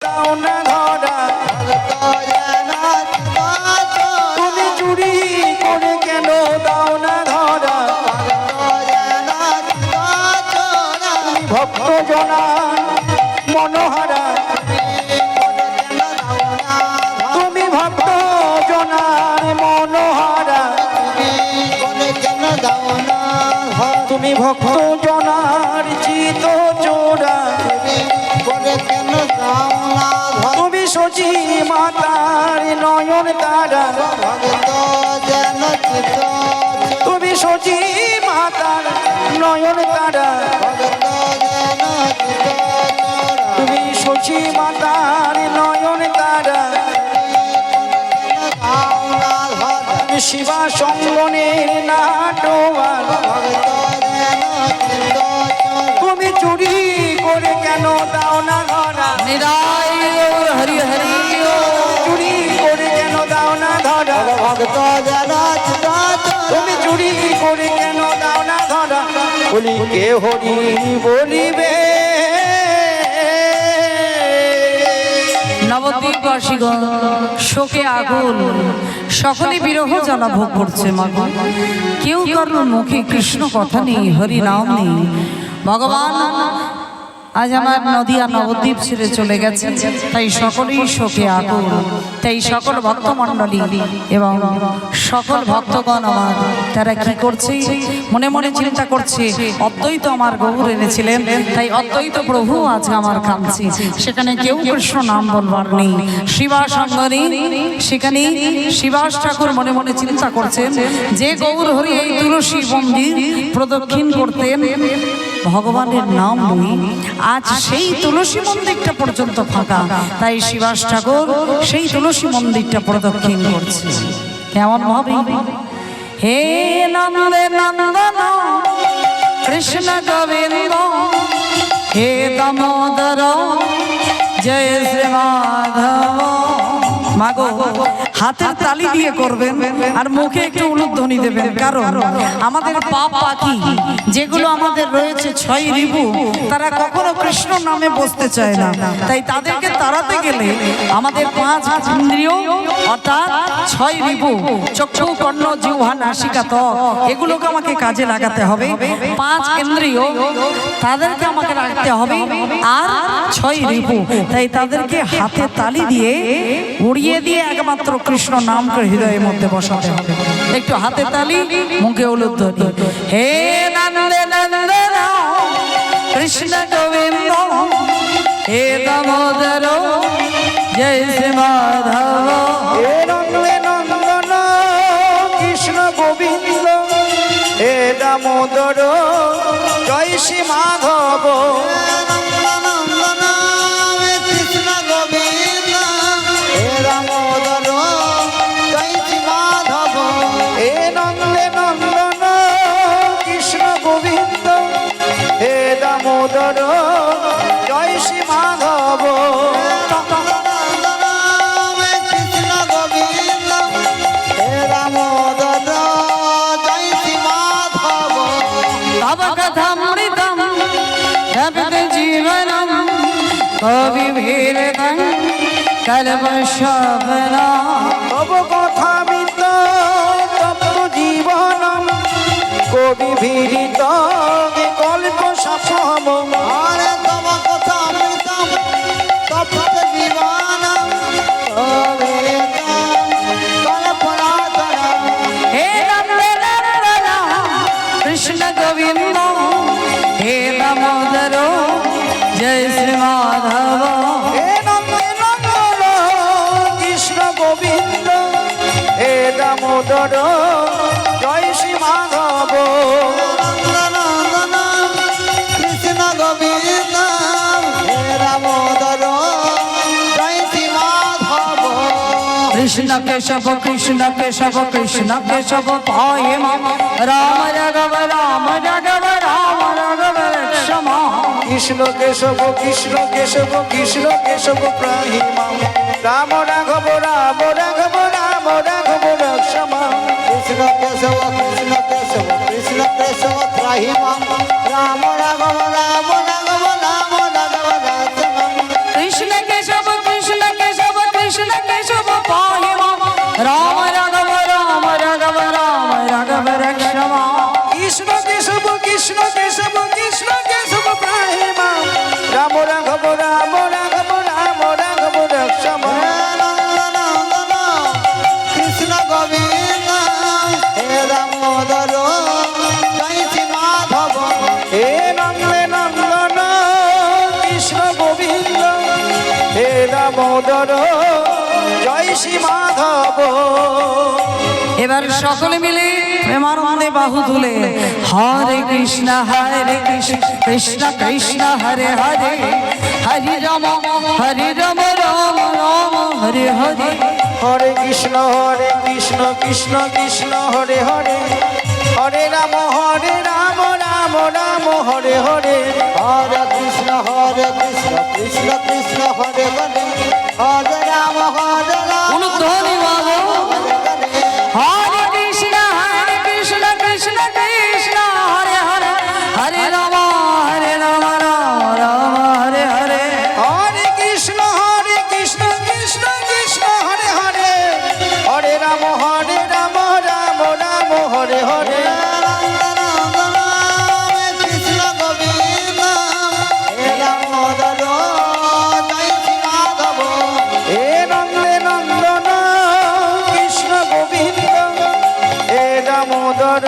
দাও না ধরা, তুমি চুরি করে কেন দাও না ধরা, তুমি ভক্ত জনার মনোহরা, তুমি ভক্ত জনার মনোহরা, তুমি ভক্ত জনার চিত চোরা, তুমি সচি মাতার নয়ন তারা, তুমি সচি মাতার নয়ন তারা, তুমি সচি মাতার নয়ন তারা, শিবা সঙ্গনের নাটোয়ার, তুমি চুরি করে কেন দাও না ধরা, হরি হরি চুরি করে কেন দাও না ধরা, ভক্ত তুমি চুরি করে কেন দাও না ধরা, বলি কে হরি বলিবে। নবদ্বীপবাসীগণ শোকে আগুন, সকলে বিরহ জ্বালা ভোগ করছে। মাগো কেউ কারোর মুখে কৃষ্ণ কথা নেই, হরি নাম নেই। ভগবান আজ আমার নদিয়া নবদ্বীপ ছেড়ে চলে গেছে, তাই সকলেই শোকে আকুল। তাই সকল ভক্তমণ্ডলী এবং সকল ভক্তগণ আমার তারা কি করছে, মনে মনে চিন্তা করছে, অদ্বৈত আমার গৌর এনেছিলেন, তাই অদ্বৈত প্রভু আজ আমার কাঁদছে। সেখানে কেউ কৃষ্ণ নাম বলবার নেই, শিবাস সঙ্গ নেই। সেখানে শিবাস ঠাকুর মনে মনে চিন্তা করছেন, যে গৌর হরি এই তুলসী মন্দির প্রদক্ষিণ করতেন, ভগবানের নাম নেই, আজ সেই তুলসী মন্দিরটা পর্যন্ত ফাঁকা। তাই শিবাস ঠাকুর সেই তুলসী মন্দিরটা প্রদক্ষিণ করছে। কেমন ভাবে, হে নন্দে নন্দন কৃষ্ণ গোবিন্দ, হে দামোদর জয় শ্রী মাধব। মাগো হাতের তালি দিয়ে করবেন আর মুখে একটু উলুধ্বনি দেবেন, কারণ আমাদের পাপ পাখি যেগুলো আমাদের রয়েছে ছয় রিপু, তারা কখনো কৃষ্ণ নামে বসতে চায় না। তাই তাদেরকে তাড়াতে গেলে আমাদের পাঁচ ইন্দ্রিয় অর্থাৎ ছয় রিপু, চক্ষু কর্ণ জিহ্বা নাসিকা ত্বক, এগুলোকে আমাকে কাজে লাগাতে হবে। পাঁচ ইন্দ্রিয় তাদেরকে আমাকে রাখতে হবে, আর ছয় রিপু, তাই তাদেরকে হাতে তালি দিয়ে উড়িয়ে দিয়ে একমাত্র কৃষ্ণ নামকে হৃদয়ের মধ্যে বসাতে হবে। একটু হাতে তালি, মুখে উলুধ্বনি। হে নন্দে নন্দন কৃষ্ণ গোবিন্দ, হে দামোদর জয় শ্রী মাধব। হে নন্দে নন্দন কৃষ্ণ গোবিন্দ, হে দামোদর জয় শ্রী মাধব। হে নন্দে নন্দন কৃষ্ণ গোবিন্দ, হে দামোদর জয় শ্রী মাধব। তব কথামৃতম জগৎ জীবনম কবিভীরতং কল্পশবনা। তব কথামৃত তপ্ত জীবনম কবিভীরিত কল্প সফম। তব কথামৃতম তপ্ত জীবনম কল্পনাতরম। হে নন্দে নন্দন কৃষ্ণ গোবিন্দ, হে দামোদর জয় শ্রী মাধব। হে নন্দে নন্দন কৃষ্ণ গোবিন্দ, হে দামোদর জয় শ্রী মাধব। নন্দন কৃষ্ণ গোবিন্দ, হে দামোদর জয় শ্রী মাধব। কৃষ্ণ কেশব কৃষ্ণ কেশব কৃষ্ণ কেশব পায়ে মাম, রাম রাঘব রাম রাঘব রাম রাঘব রক্ষমা। কৃষ্ণ কেশব কৃষ্ণ কেশব কৃষ্ণ কেশব প্রাহি মাম, রাম রাঘব রাম রাঘব রাম রাঘব রক্ষমা। কৃষ্ণ কেশব কৃষ্ণ কেশব কৃষ্ণ কেশব ত্রাহি মাম, রাম রাঘব রাম রাঘব রাম রাঘব রাম। কৃষ্ণ কেশব রাঘব রাম রাঘব রাম রাঘব রক্ষম কৃষ্ণ গোবিন্দ হে দামোদর জয় শ্রী মাধব হে নন্দে নন্দন কৃষ্ণ গোবিন্দ হে দামোদর জয় শ্রী মাধব। এবার সকলে মিলে প্রেমানন্দে বাহু তুলে হরে কৃষ্ণ কৃষ্ণ কৃষ্ণ হরে হরে হরে রাম রাম রাম হরে হরে। হরে কৃষ্ণ কৃষ্ণ কৃষ্ণ হরে হরে হরে রাম রাম রাম হরে হরে। হরে কৃষ্ণ কৃষ্ণ কৃষ্ণ হরে হরে হরে রাম অনুধ্বনি বাজো। হরে হরে হরে কৃষ্ণ কৃষ্ণ কৃষ্ণ হরে হরে হরে রাম রাম রাম হরে হরে। হরে কৃষ্ণ কৃষ্ণ কৃষ্ণ হরে হরে হরে রাম রাম রাম হরে হরে। কৃষ্ণ গোবিন্দ হে দামোদর জয় শ্রী মাধব হে নন্দে নন্দন কৃষ্ণ গোবিন্দ হে দামোদর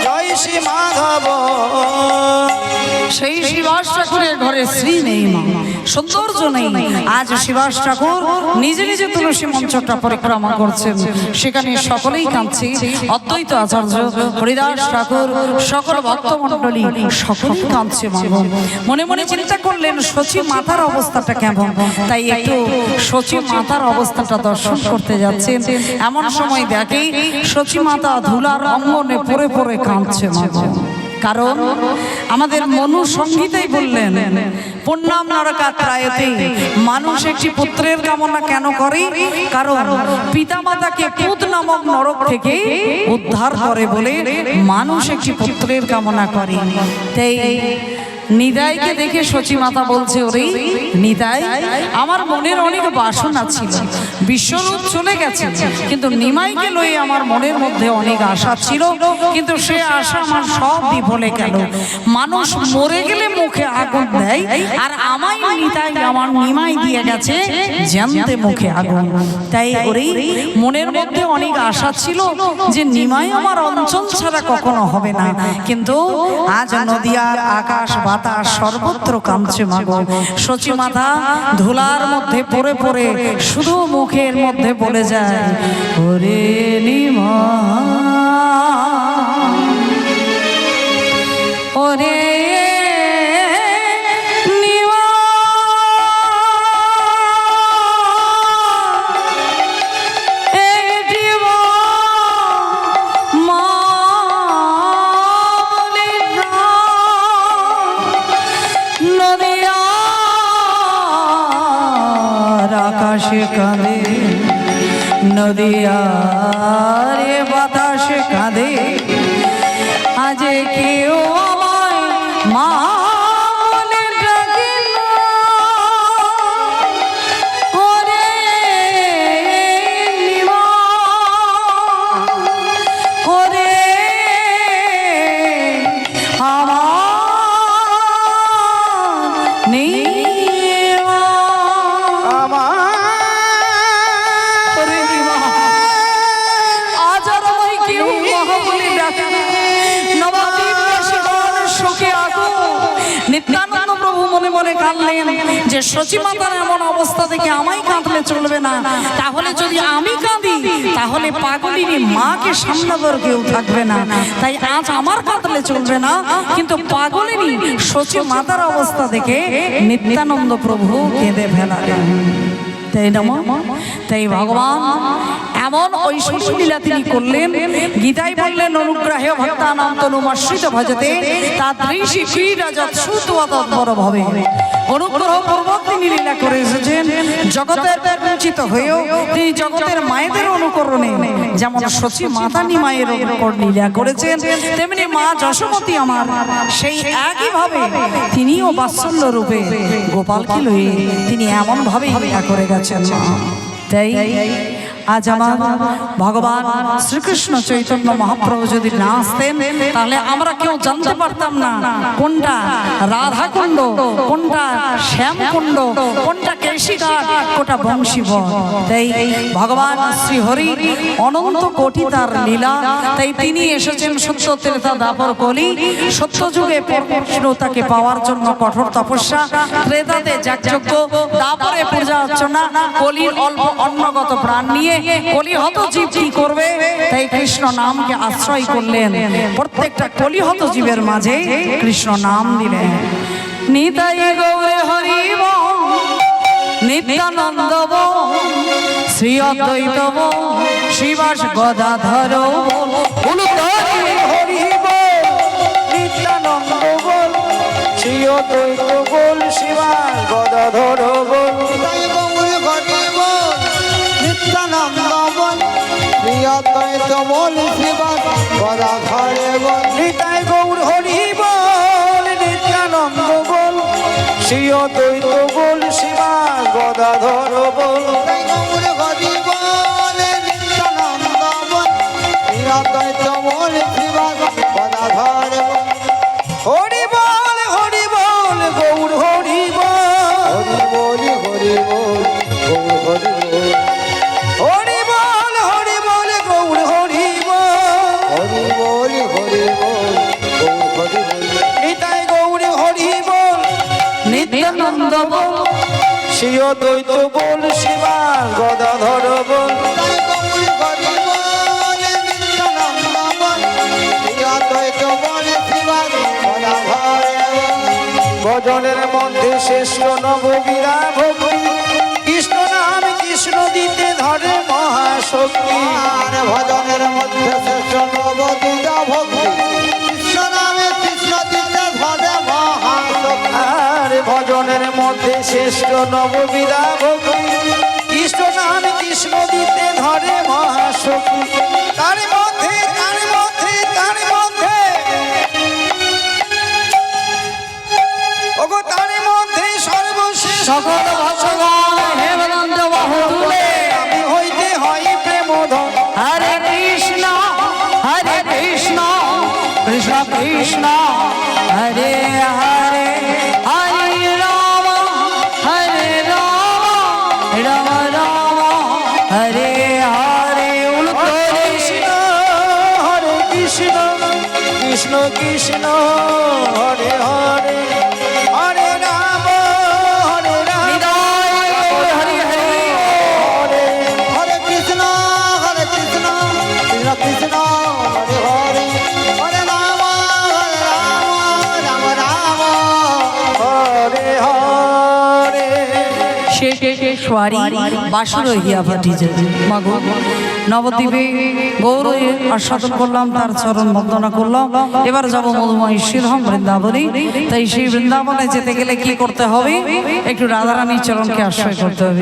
জয় শ্রী মাধব। সেই শিবাস ঠাকুরের ঘরে শ্রী নেই মা, সৌন্দর্য নেই। আজ শিবাস ঠাকুর নিজে নিজে তুলসী মঞ্চটা পরিক্রমা করছেন, সেখানে সকলেই কাঁদছে। অদ্বৈত আচার্য হরিদাস ঠাকুর সকল ভক্তমণ্ডলী সকলেই কাঁদছে মা। মনে মনে চিন্তা করলেন সচী মাতার অবস্থাটা কেমন, তাই একটু সচী মাতার অবস্থাটা দর্শন করতে যাচ্ছেন। এমন সময় দেখে সচী মাতা ধুলার অঙ্গনে পড়ে পড়ে কাঁদছে মা। কারণ আমাদের মনু সংহিতাই বললেন পুণ্যাম নরকাত্রায়তে, মানুষ একটি পুত্রের কামনা কেন করে? কারণ পিতামাতাকে পুত নামক নরক থেকে উদ্ধার করে বলে মানুষ একটি পুত্রের কামনা করে। তাই নিতাইকে দেখে সচী মাতা বলছে, ওরে নিতাই, আমার মনের অনেক বাসনা ছিল, বিশ্বরূপ চলে গেছে, কিন্তু নিমাইকে লয়ে আমার মনের মধ্যে অনেক আশা ছিল, কিন্তু সে আশা আমার সব বিফলে গেল। মানুষ মরে গেলে মুখে আগুন দেয়, আর আমায় নিতাই আমার নিমাই দিয়ে গেছে জ্যান্তে মুখে আগুন। তাই ওরে মনের মধ্যে অনেক আশা ছিল যে নিমাই আমার অঞ্চল ছাড়া কখনো হবে না, কিন্তু আজ নদিয়ার আকাশ বাতাস সর্বত্র কাঁদছে মাগো। সচী মাতা ধুলার মধ্যে পড়ে পড়ে শুধু মুখের মধ্যে বলে যায়, ওরে নিমা ওরে আকাশে কাঁদে নদিয়ার বাতাসে কাঁদে, আজ কেউ আমায় মা বলে ডাকে না। ওরে নিমা, ওরে আমার নিমা, ওরে নিমা, আজ আর আমায় কেউ মা বলে ডাকে না। নবদ্বীপবাসীগণ শোকে আগুন। নিত্যানন্দ প্রভু মনে মনে কাঁদলেন যে সচী মাতার এমন অবস্থা দেখে আমায় কাঁদলে চলবে না, তাহলে যদি আমি কাঁদি তাহলে পাগলিনী মাকে সামলাবার কেউ থাকবে না, তাই আজ আমার কাঁদলে চলবে না, কিন্তু পাগলিনী সচী মাতার অবস্থা দেখে নিত্যানন্দ প্রভু কেঁদে ফেলালেন। তাই না মা? তাই ভগবান এমন ঐশ্বর্য লীলা তিনি করলেন। গীতায় বললেন, অনুগ্রহে ভক্তানাং তনুমাশ্রিত ভজতে তাদৃশী ক্রীড়া যৎশ্রুত্বা তৎপরভাবে। অনুগ্রহ পূর্বক তিনি লীলা করে এসেছেন, জগতের বঞ্চিত হয়েও তিনি জগতের মায়েদের অনুকরণে যেমন সচী মাতা নিমায়ের উপর লীলা করেছেন, তেমনি মা যশোমতী আমার সেই একইভাবে তিনিও বাৎসল্য রূপে গোপালকে লয়ে তিনি এমন ভাবে লীলা করে গেছেন। তাই আজ আমার ভগবান শ্রীকৃষ্ণ চৈতন্য মহাপ্রভু যদি না আসতেন তাহলে আমরা কেউ জানতে পারতাম না কোনটা রাধাকুণ্ড, কোনটা শ্যামকুণ্ড, কোনটা কেশিঘাট, কোনটা বংশীবন। তাই ভগবান শ্রী হরি অনন্ত কোটি তার লীলা। তাই তিনি এসেছেন সত্য ত্রেতা দাপর কলি। সত্য যুগে পরমেশ্বর তাকে পাওয়ার জন্য কঠোর তপস্যা, ত্রেতাতে যাগযজ্ঞ, দাপরে পূজা অর্চনা, কলির অল্প অন্নগত প্রাণ নিয়ে কলিহত জীব কি করবে? তাই কৃষ্ণ নামকে আশ্রয় করলেন। প্রত্যেকটা কলিহত জীবের মাঝে কৃষ্ণ নাম দিলেন। নিতাই গৌরে হরিব নিত্যানন্দ শ্রী অদ্বৈত শ্রীবাস গদাধর হরিব নিত্যানন্দ বল, শ্রী অদ্বৈত বল, শিবাস গদাধর বল। তাই গৌর হরিব নিত্যানন্দ বল, প্রিয়দ্বৈত বল, শিবাস গদাধরে বল। নিতাই গৌর হরি বল, নিত্যানন্দ বল, শ্রী অদ্বৈত বল, শিবাস গদাধর বল। তাই গৌর হরিব নিত্যানন্দ বল, প্রিয়দ্বৈত বল, শিবাস গদাধরে বল। হরি বল, হরি বল, গৌর হরি বল, হরি বল, গৌর হরি বল। হরি বল, হরি বল, গৌর হরি বল। হরি বল, গৌর হরি বল। নিতাই গৌর হরি বল, নিত্যানন্দ শ্রী অদ্বৈত বল, শিবাস গদাধর বল। তাই গৌর হরি বল নিত্যানন্দ বল, প্রিয়দ্বৈত বল, শিবাস গদাধরে বল। ভজনের মধ্যে শ্রেষ্ঠ নববীরা ভক্তি, কৃষ্ণ নাম কৃষ্ণ দিতে ধরে মহাশক্তি। আর ভজনের মধ্যে শেষ নবদ্বীতা ভক্তি, কৃষ্ণ নামে কৃষ্ণ দিতে ধরে মহাশক্তি। আর ভজনের মধ্যে শ্রেষ্ঠ নববীরা ভক্তি, কৃষ্ণ নাম কৃষ্ণ দিতে ধরে মহাশক্তি। তার মধ্যে তার মধ্যে তার মধ্যে ওগো তার মধ্যে সর্বশেষ সকল ভগবান হেমনন্দ বাহু তুলে আমি হইতে হয় প্রেমধন। হরে কৃষ্ণ কৃষ্ণ কৃষ্ণ হরে হরে, হরে রাম রাম রাম হরে হরে। কৃষ্ণ হরে কৃষ্ণ, কৃষ্ণ কৃষ্ণ হরে হরে, হরে রাম হরে রাম, হরি হরি হরে হরে কৃষ্ণ কৃষ্ণ কৃষ্ণ, হরে হরে, হরে রাম রাম রাম, হরে হরে। শেষেশ্বরী বাসুর হিয়া ফাটি যায় মাগো। নবদ্বীপে গৌর আস্বাদন করলাম, তার চরণ বন্দনা করলাম। এবার যাবো মধুময় শ্রীধাম বৃন্দাবনী। তাই সেই বৃন্দাবনে যেতে গেলে কি করতে হবে? একটু রাধারানীর চরণকে আশ্রয় করতে হবে।